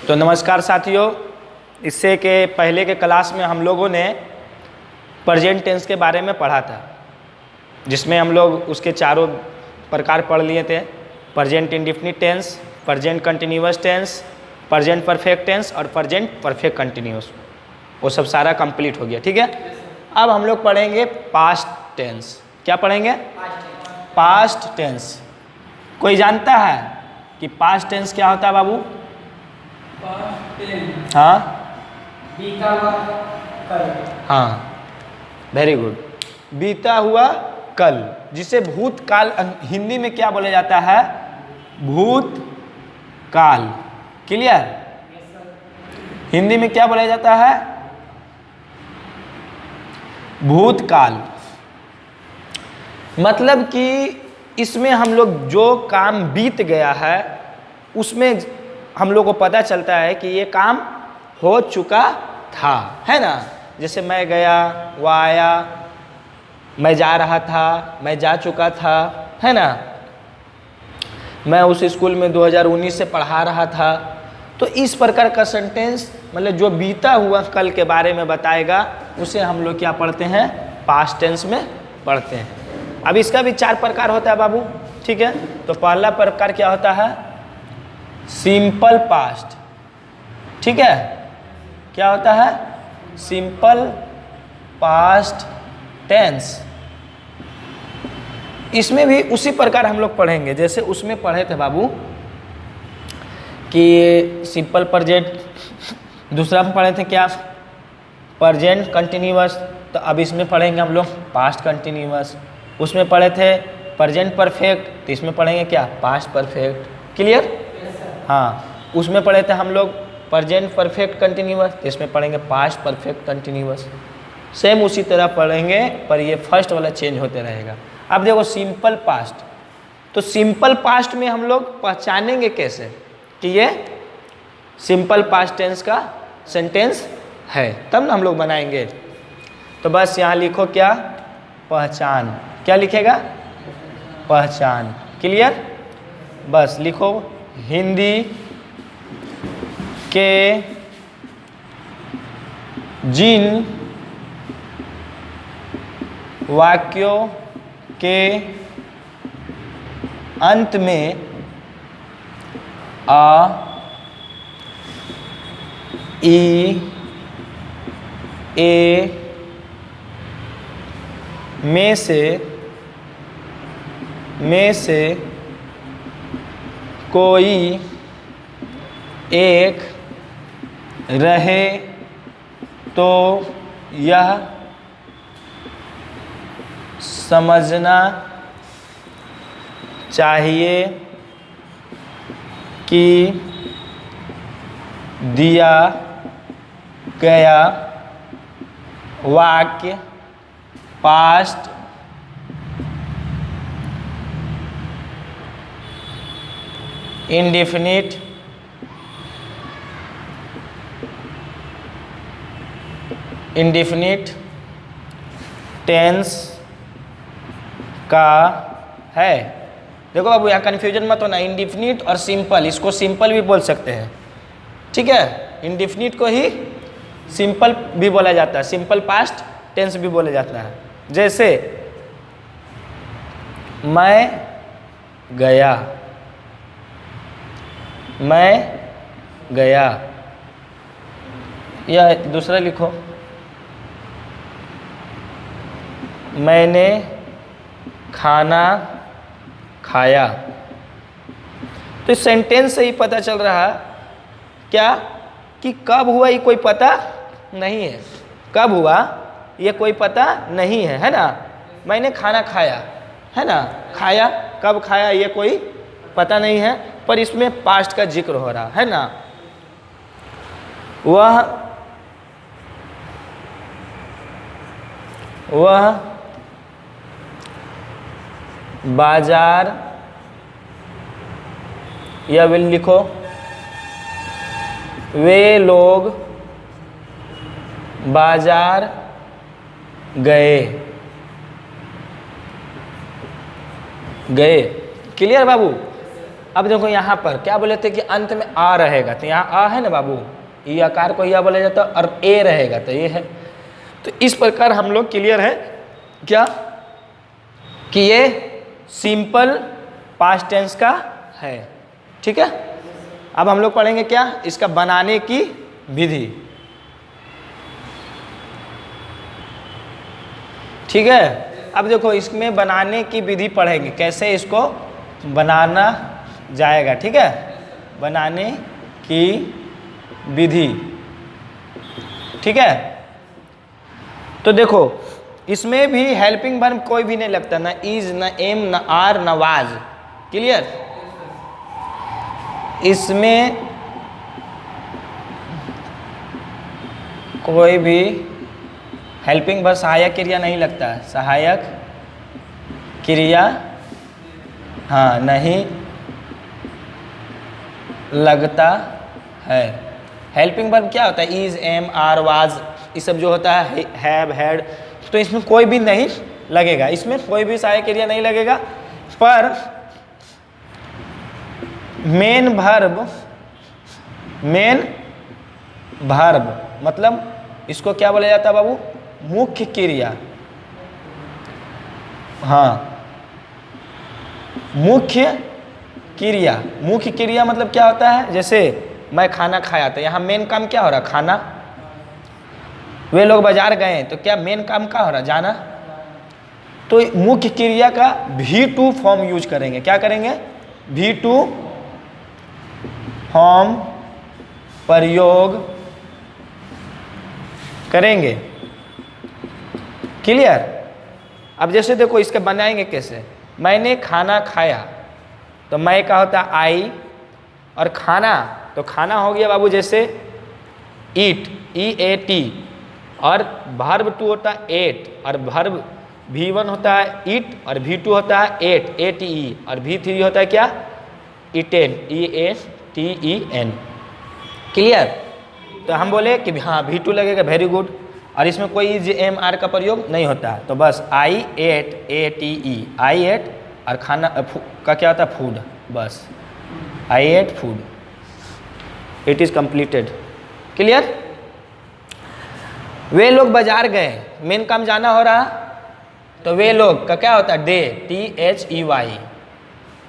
तो नमस्कार साथियों, इससे के पहले के क्लास में हम लोगों ने प्रेजेंट टेंस के बारे में पढ़ा था, जिसमें हम लोग उसके चारों प्रकार पढ़ लिए थे। Present indefinite tense, present continuous tense, present perfect tense और प्रेजेंट परफेक्ट कंटिन्यूअस। वो सब सारा कंप्लीट हो गया, ठीक है। अब हम लोग पढ़ेंगे पास्ट टेंस। क्या पढ़ेंगे? Past tense. कोई जानता है कि पास्ट टेंस क्या होता है बाबू? हाँ, बीता हुआ कल। हाँ, वेरी गुड। बीता हुआ कल, जिसे भूतकाल हिंदी में क्या बोला जाता है? भूतकाल। क्लियर? हिंदी में क्या बोला जाता है? भूतकाल। मतलब कि इसमें हम लोग जो काम बीत गया है उसमें हम लोग को पता चलता है कि ये काम हो चुका था, है ना। जैसे मैं गया, वो आया, मैं जा रहा था, मैं जा चुका था, है ना। मैं उस स्कूल में 2019 से पढ़ा रहा था। तो इस प्रकार का सेंटेंस, मतलब जो बीता हुआ कल के बारे में बताएगा, उसे हम लोग क्या पढ़ते हैं? पास्ट टेंस में पढ़ते हैं। अब इसका भी 4 प्रकार होता है बाबू, ठीक है। तो पहला प्रकार क्या होता है? सिंपल पास्ट, ठीक है। क्या होता है? Simple past tense. इसमें भी उसी प्रकार हम लोग पढ़ेंगे जैसे उसमें पढ़े थे बाबू कि सिंपल प्रेजेंट। दूसरा में पढ़े थे क्या? Present continuous. तो अब इसमें पढ़ेंगे हम लोग पास्ट कंटिन्यूअस। उसमें पढ़े थे प्रेजेंट परफेक्ट, तो इसमें पढ़ेंगे क्या? Past perfect. क्लियर? हाँ। उसमें पढ़े थे हम लोग प्रेजेंट परफेक्ट कंटिन्यूअस, तो इसमें पढ़ेंगे पास्ट परफेक्ट कंटिन्यूअस। सेम उसी तरह पढ़ेंगे, पर ये फर्स्ट वाला चेंज होते रहेगा। अब देखो सिंपल पास्ट। तो सिंपल पास्ट में हम लोग पहचानेंगे कैसे कि ये सिंपल पास्ट टेंस का सेंटेंस है, तब ना हम लोग बनाएंगे। तो बस यहाँ लिखो क्या? पहचान। क्या लिखेगा? पहचान। क्लियर? बस लिखो हिंदी के जिन वाक्यों के अंत में आ, ई, ए में से कोई एक रहे तो यह समझना चाहिए कि दिया गया वाक्य पास्ट इंडेफिनिट टेंस का है। देखो बाबू, यहाँ कन्फ्यूजन मत होना। इंडेफिनिट और सिंपल, इसको सिंपल भी बोल सकते हैं, ठीक है। इंडेफिनिट को ही सिंपल भी बोला जाता है, सिंपल पास्ट टेंस भी बोला जाता है। जैसे मैं गया, मैं गया। या दूसरा लिखो, मैंने खाना खाया। तो इस सेंटेंस से ही पता चल रहा है क्या कि कब हुआ ये कोई पता नहीं है। कब हुआ ये कोई पता नहीं है, है ना। मैंने खाना खाया, है ना। खाया, कब खाया ये कोई पता नहीं है, पर इसमें पास्ट का जिक्र हो रहा है ना। वह बाजार, या विल लिखो वे लोग बाजार गए। क्लियर बाबू? अब देखो यहाँ पर क्या बोले थे कि अंत में आ रहेगा, तो यहाँ आ है ना बाबू, ई आकार को या बोला जाता है, और ए रहेगा तो ये है। तो इस प्रकार हम लोग क्लियर है क्या कि ये सिंपल पास्ट टेंस का है। ठीक है, अब हम लोग पढ़ेंगे क्या, इसका बनाने की विधि। ठीक है, अब देखो इसमें बनाने की विधि पढ़ेंगे, कैसे इसको बनाना जाएगा। ठीक है, बनाने की विधि। ठीक है, तो देखो इसमें भी हेल्पिंग वर्ब कोई भी नहीं लगता, ना इज, ना एम, ना आर, ना वाज। क्लियर, इसमें कोई भी हेल्पिंग वर्ब सहायक क्रिया नहीं लगता है, सहायक क्रिया हाँ नहीं लगता है। हेल्पिंग वर्ब क्या होता है, इज, एम, आर, वाज, ये सब जो होता है, हैव, हैड, तो इसमें कोई भी नहीं लगेगा, इसमें कोई भी सहायक क्रिया नहीं लगेगा। पर मेन वर्ब मतलब इसको क्या बोला जाता है बाबू, मुख्य क्रिया। हाँ, मुख्य क्रिया मतलब क्या होता है, जैसे मैं खाना खाया, तो यहाँ मेन काम क्या हो रहा, खाना। वे लोग बाजार गए, तो क्या मेन काम क्या हो रहा, जाना। तो मुख्य क्रिया का V2 फॉर्म यूज करेंगे। क्या करेंगे, V2 फॉर्म प्रयोग करेंगे। क्लियर, अब जैसे देखो इसके बनाएंगे कैसे, मैंने खाना खाया, तो मैं का होता आई, और खाना, तो खाना हो गया बाबू जैसे ईट, EAT, और वर्ब 2 होता है एट, और वर्ब V1 होता है ईट, और V2 होता है एट, ATE, और V3 होता है क्या, ईटेन, EATEN। क्लियर, तो हम बोले कि हाँ V2 लगेगा, वेरी गुड, और इसमें कोई इज, एम, आर का प्रयोग नहीं होता है, तो बस I ate, ATE, I ate, और खाना का क्या होता है, फूड, बस I ate food, it is completed. Clear, वे लोग बाजार गए, मेन काम जाना हो रहा, तो वे लोग का क्या होता है, डे, THEY,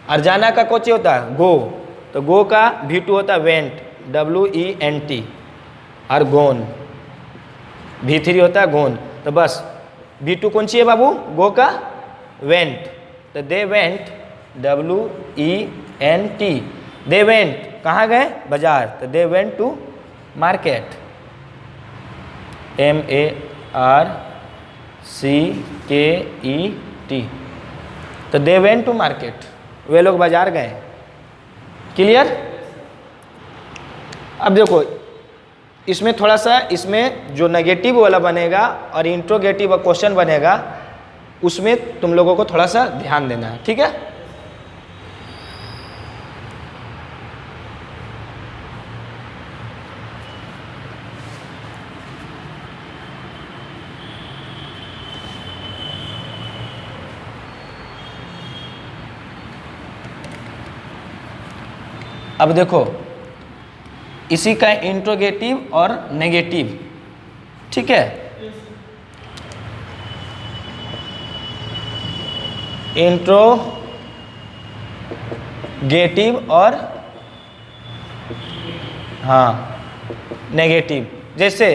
और जाना का कोच होता है गो, तो गो का V2 होता है वेंट, WENT, और गोन V3 होता है गोन, तो बस V2 कौन सी है बाबू, गो का वेंट, तो they went, WENT, they went कहाँ गए, बाजार, तो they went to market, MARCKET, तो दे वेंट टू मार्केट, वे लोग बाजार गए। क्लियर, अब देखो इसमें थोड़ा सा, इसमें जो नेगेटिव वाला बनेगा और इंट्रोगेटिव क्वेश्चन बनेगा, उसमें तुम लोगों को थोड़ा सा ध्यान देना है। ठीक है, अब देखो इसी का इंट्रोगेटिव और नेगेटिव। ठीक है, इंट्रोगेटिव और हाँ नेगेटिव, जैसे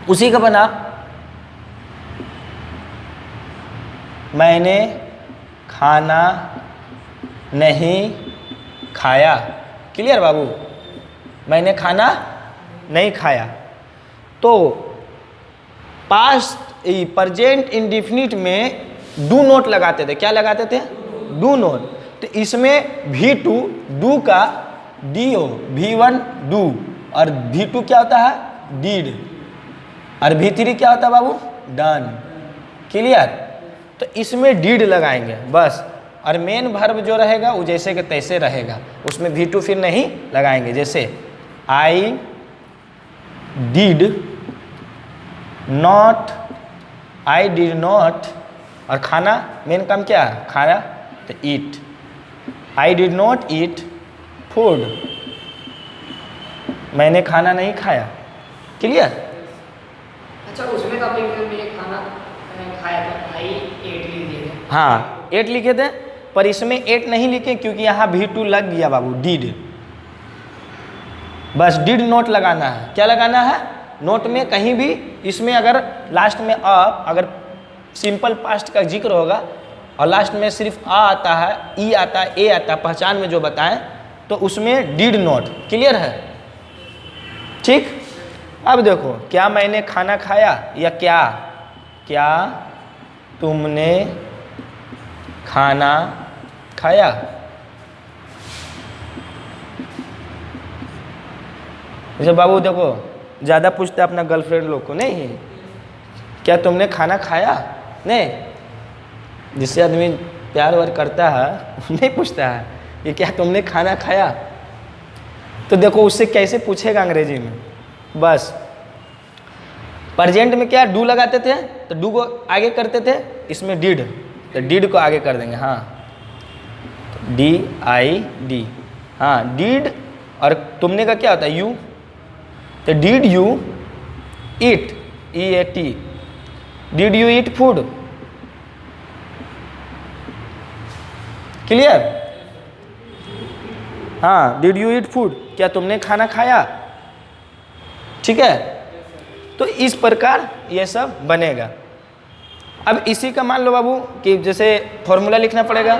उसी का बना, मैंने खाना नहीं खाया। क्लियर बाबू, मैंने खाना नहीं खाया, तो पास्ट प्रेजेंट इंडिफिनिट में डू नॉट लगाते थे। क्या लगाते थे, डू नॉट, तो इसमें V2 डू का DO, V1 डू, और V2 क्या होता है, डीड, और V3 क्या होता है बाबू, डन। क्लियर, तो इसमें डीड लगाएंगे बस, और मेन वर्ब जो रहेगा वो जैसे कि तैसे रहेगा, उसमें V2 फिर नहीं लगाएंगे। जैसे I did not, I did not, और खाना मेन काम क्या है, खाना, तो eat. I did not eat food, मैंने खाना नहीं खाया। क्लियर? अच्छा, उसमें तो आपने मैंने खाना खाया था, आई एट लिख दिए थे। हाँ 8 लिखे थे, पर इसमें 8 नहीं लिखे क्योंकि यहाँ V2 लग गया बाबू, डिड। बस डिड नोट लगाना है। क्या लगाना है? नोट में कहीं भी इसमें अगर लास्ट में अगर सिंपल पास्ट का जिक्र होगा और लास्ट में सिर्फ आता है, ई आता है, ए आता है, पहचान में जो बताएं, तो उसमें डिड नोट। क्लियर है? ठीक। अब देखो, क्या मैंने खाना खाया या क्या तुमने खाना खाया? जैसे बाबू देखो, ज़्यादा पूछता है अपना गर्लफ्रेंड लोग को, नहीं क्या तुमने खाना खाया, नहीं। जिससे आदमी प्यार वार करता है नहीं पूछता है कि क्या तुमने खाना खाया। तो देखो उससे कैसे पूछेगा अंग्रेजी में। बस प्रेजेंट में क्या डू लगाते थे, तो डू को आगे करते थे, इसमें डिड, तो डिड को आगे कर देंगे। हाँ DID, हाँ डिड। और तुमने का क्या होता है? यू, तो did you eat, EAT, did you eat food. Clear? हाँ डिड यू ईट फूड, क्या तुमने खाना खाया। ठीक है, तो इस प्रकार ये सब बनेगा। अब इसी का मान लो बाबू कि जैसे फॉर्मूला लिखना पड़ेगा,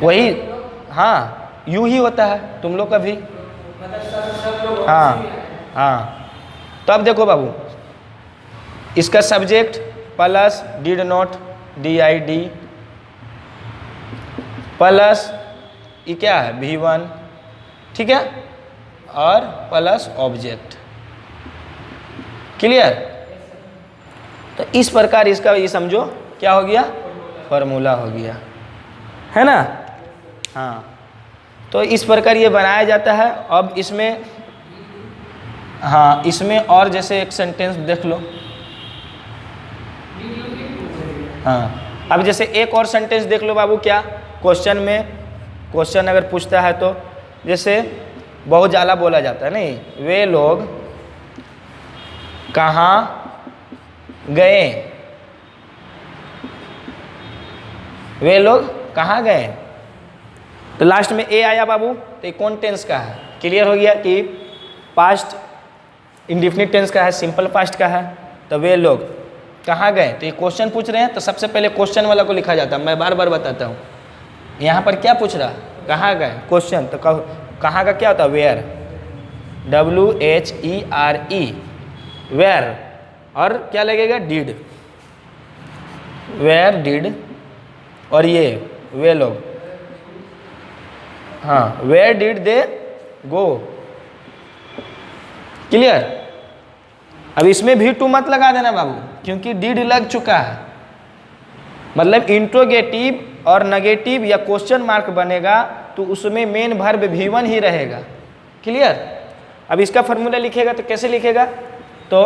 वही हाँ यू ही होता है तुम लोग का भी। हाँ तो अब देखो बाबू, इसका subject plus did not DID plus ये क्या है V1, ठीक है, और प्लस ऑब्जेक्ट। क्लियर? तो इस प्रकार इसका ये समझो क्या हो गया, फॉर्मूला हो गया, है ना। हाँ तो इस प्रकार ये बनाया जाता है। अब इसमें हाँ इसमें और जैसे एक सेंटेंस देख लो। हाँ अब जैसे एक और सेंटेंस देख लो बाबू, क्या क्वेश्चन में, क्वेश्चन अगर पूछता है तो जैसे बहुत ज़्यादा बोला जाता है, नहीं, वे लोग कहाँ गए, वे लोग कहाँ गए, तो लास्ट में ए आया बाबू, तो ये कौन टेंस का है? क्लियर हो गया कि पास्ट इंडिफिनिट टेंस का है, सिंपल पास्ट का है। तो वे लोग कहाँ गए, तो ये क्वेश्चन पूछ रहे हैं, तो सबसे पहले क्वेश्चन वाला को लिखा जाता है। मैं बार बार बताता हूँ, यहाँ पर क्या पूछ रहा, कहाँ गए, क्वेश्चन, तो कहाँ का क्या होता है? वेयर, WHERE, वेयर, और क्या लगेगा? डिड, वेयर डिड, और ये वे लोग, हाँ where did they go. Clear? अब इसमें भी टू मत लगा देना बाबू, क्योंकि डिड लग चुका है। मतलब इंट्रोगेटिव और नेगेटिव या क्वेश्चन मार्क बनेगा तो उसमें मेन वर्ब V1 ही रहेगा। क्लियर? अब इसका फॉर्मूला लिखेगा तो कैसे लिखेगा? तो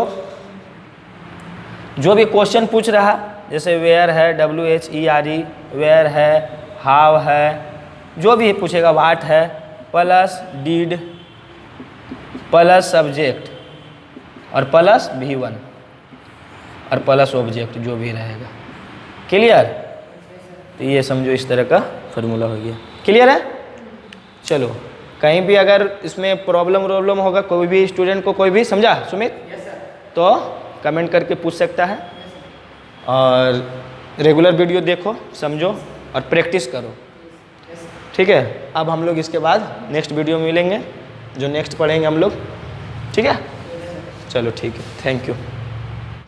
जो भी क्वेश्चन पूछ रहा, जैसे वेयर है, WHERE, वेयर है, हाउ है, जो भी पूछेगा, वाट है, प्लस डिड प्लस सब्जेक्ट और प्लस V1 और प्लस ऑब्जेक्ट जो भी रहेगा। क्लियर? तो ये समझो इस तरह का फॉर्मूला हो गया। क्लियर है? चलो, कहीं भी अगर इसमें प्रॉब्लम होगा, कोई भी स्टूडेंट को, कोई भी समझा सुमित, तो कमेंट करके पूछ सकता है। और रेगुलर वीडियो देखो, समझो और प्रैक्टिस करो। ठीक है? अब हम लोग इसके बाद नेक्स्ट वीडियो में मिलेंगे, जो नेक्स्ट पढ़ेंगे हम लोग। ठीक है? चलो ठीक है, थैंक यू।